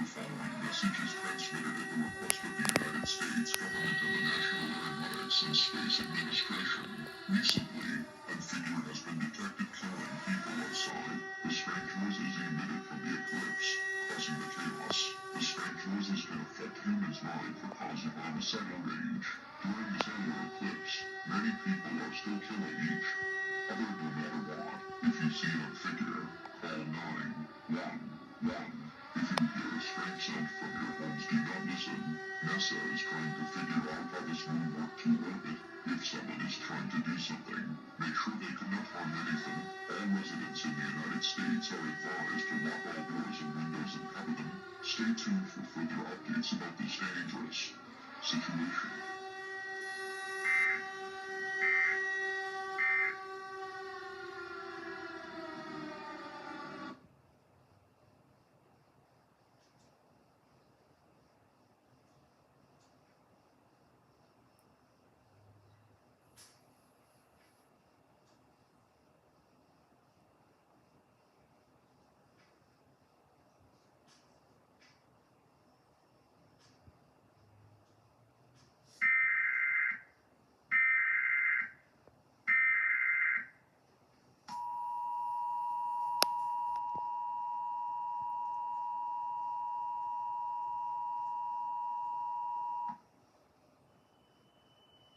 The following message is transmitted at the request of the United States government and the National Aeronautics and Space Administration. Recently, a figure has been detected killing people outside. The strange noises emitted from the eclipse, causing the chaos. The strange noises can affect humans' mind for causing homicidal rage. During the solar eclipse, many people are still killing each other no matter what. If you see a figure, call 911. If you hear a strange sound from your homes, do not listen. NASA is trying to figure out how this moon worked to orbit. If someone is trying to do something, make sure they cannot harm anything. All residents in the United States are advised to lock all doors and windows and cover them. Stay tuned for further updates about this dangerous situation.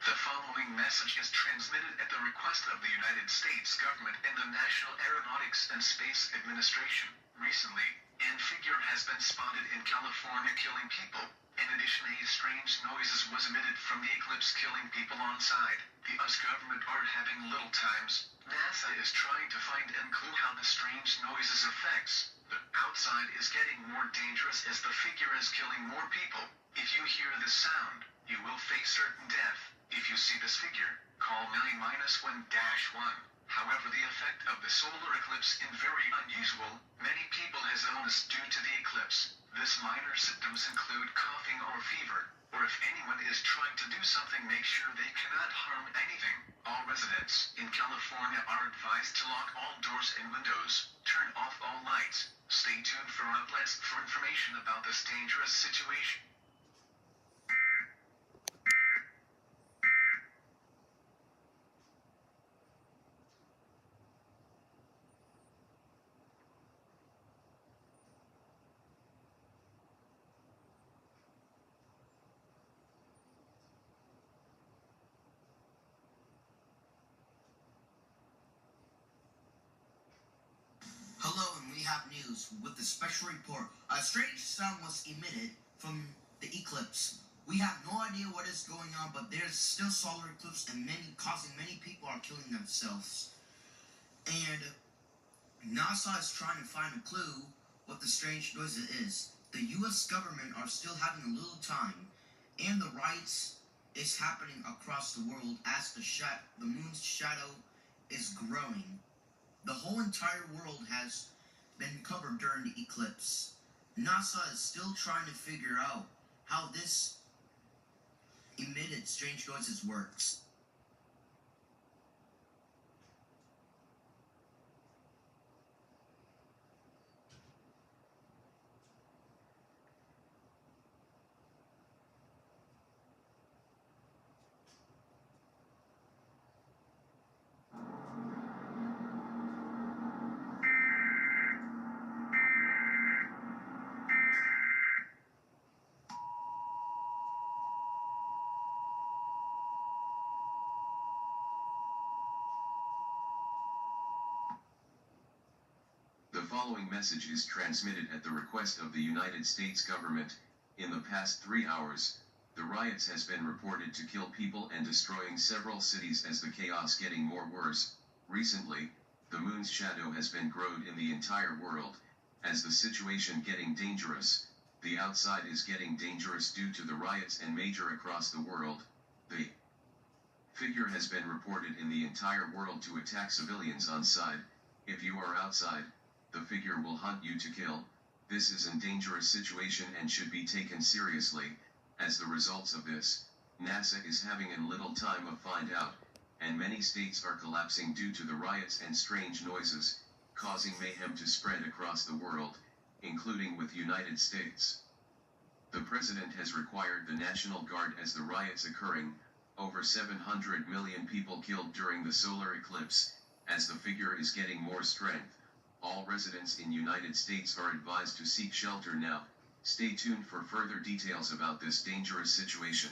The following message is transmitted at the request of the United States government and the National Aeronautics and Space Administration. Recently, an figure has been spotted in California killing people. In addition, strange noises was emitted from the eclipse killing people on site. The US government are having little times. NASA is trying to find and clue how the strange noises affects. The outside is getting more dangerous as the figure is killing more people. If you hear this sound, you will face certain death. If you see this figure, call 911-1. However, the effect of the solar eclipse is very unusual. Many people has illness due to the eclipse. This minor symptoms include coughing or fever, or if anyone is trying to do something, make sure they cannot harm anything. All residents in California are advised to lock all doors and windows, turn off all lights. Stay tuned for outlets for information about this dangerous situation. Hello, and we have news with the special report. A strange sound was emitted from the eclipse. We have no idea what is going on, but there's still solar eclipse, and many people are killing themselves. And NASA is trying to find a clue what the strange noise is. The U.S. government are still having a little time, and the riots is happening across the world as the moon's shadow is growing. The whole entire world has been covered during the eclipse. NASA is still trying to figure out how this emitted strange noises works. The following message is transmitted at the request of the United States government. In the past 3 hours, the riots has been reported to kill people and destroying several cities as the chaos getting more worse. Recently, the moon's shadow has been growing in the entire world, as the situation getting dangerous. The outside is getting dangerous due to the riots and major across the world. The figure has been reported in the entire world to attack civilians on site. If you are outside, the figure will hunt you to kill. This is a dangerous situation and should be taken seriously. As the results of this, NASA is having a little time of find out, and many states are collapsing due to the riots and strange noises, causing mayhem to spread across the world. including with United States. The president has required the National Guard as the riots occurring, over 700 million people killed during the solar eclipse. As the figure is getting more strength, all residents in United States are advised to seek shelter now. Stay tuned for further details about this dangerous situation.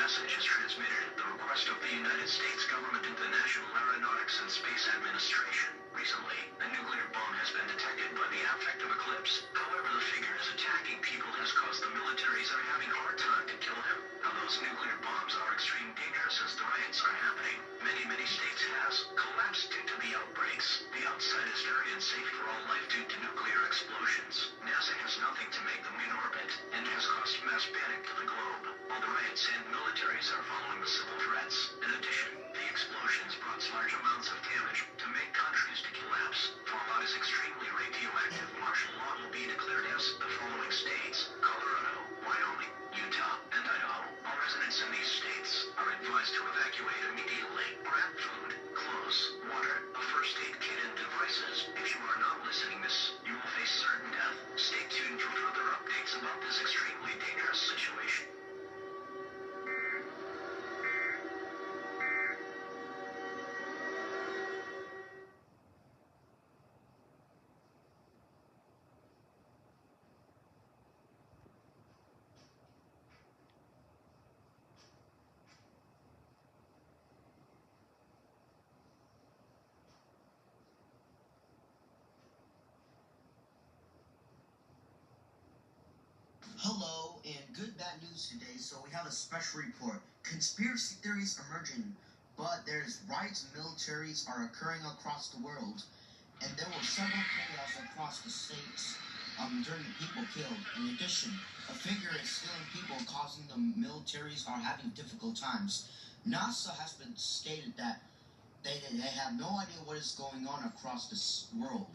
Message is transmitted at the request of the United States government and the National Aeronautics and Space Administration. Recently, a nuclear bomb has been detected by the affective eclipse. However, the figure is attacking people has caused the militaries are having a hard time to kill him. Now, those nuclear bombs are extreme dangerous as the riots are happening. Many states has collapsed due to the outbreaks. The outside is very unsafe for all life due to nuclear explosions. NASA has nothing to make them in orbit and has caused mass panic to the globe. All the riots and militaries are following the civil threats. In addition, the explosions brought large amounts of damage to make countries to collapse. Fallout is extremely radioactive. Martial law will be declared as the following states: Colorado, Wyoming, Utah, and Idaho. All residents in these states are advised to evacuate immediately. Grab food, clothes, water, a first aid kit, and devices. If you are not listening this, you will face certain death. Stay tuned for further updates about this extremely dangerous situation. Hello, and good bad news today. So we have a special report. Conspiracy theories emerging, but there's riots and militaries are occurring across the world, and there were several chaos across the states during the people killed. In addition, a figure is stealing people, causing the militaries are having difficult times. NASA has been stated that they have no idea what is going on across this world.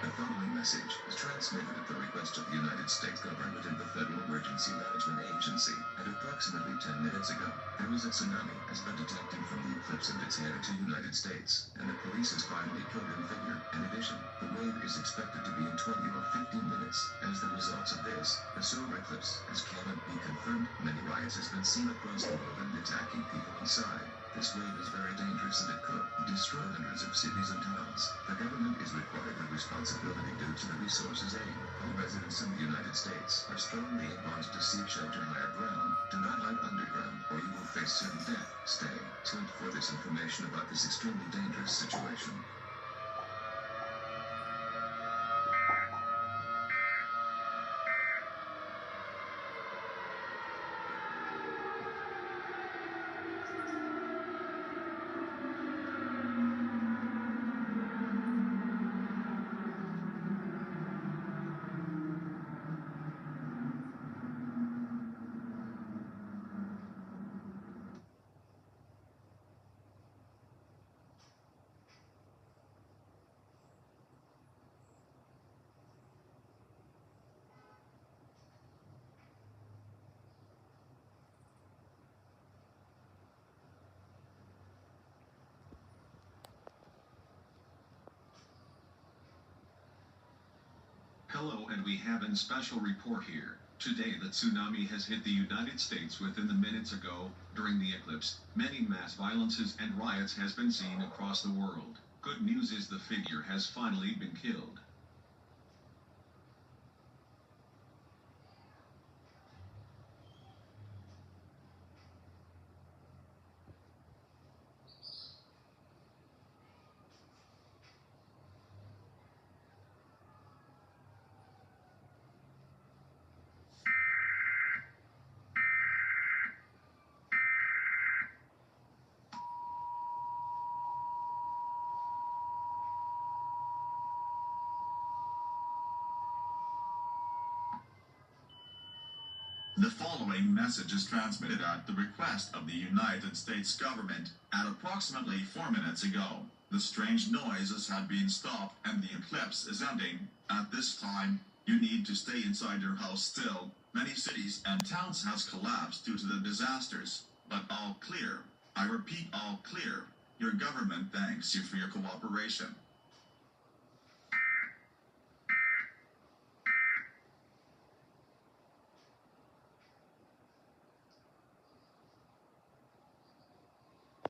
The following message is transmitted at the request of the United States government and the Federal Emergency Management Agency. At approximately 10 minutes ago, there was a tsunami has been detected from the eclipse and its headed to United States, and the police has finally killed the figure. In addition, the wave is expected to be in 20 or 15 minutes. As the results of this, the solar eclipse, as cannot be confirmed, many riots has been seen across the world and attacking people inside. This wave is very dangerous and it could destroy hundreds of cities and towns. The government is required of responsibility due to the resources aid. All residents in the United States are strongly advised to seek shelter higher ground. Do not hide underground or you will face certain death. Stay tuned for this information about this extremely dangerous situation. Hello, and we have a special report here. Today the tsunami has hit the United States within the minutes ago. During the eclipse, many mass violences and riots has been seen across the world. Good news is the figure has finally been killed. The following message is transmitted at the request of the United States government at approximately 4 minutes ago. The strange noises have been stopped and the eclipse is ending. At this time, you need to stay inside your house still. Many cities and towns has collapsed due to the disasters, but all clear. I repeat, all clear. Your government thanks you for your cooperation.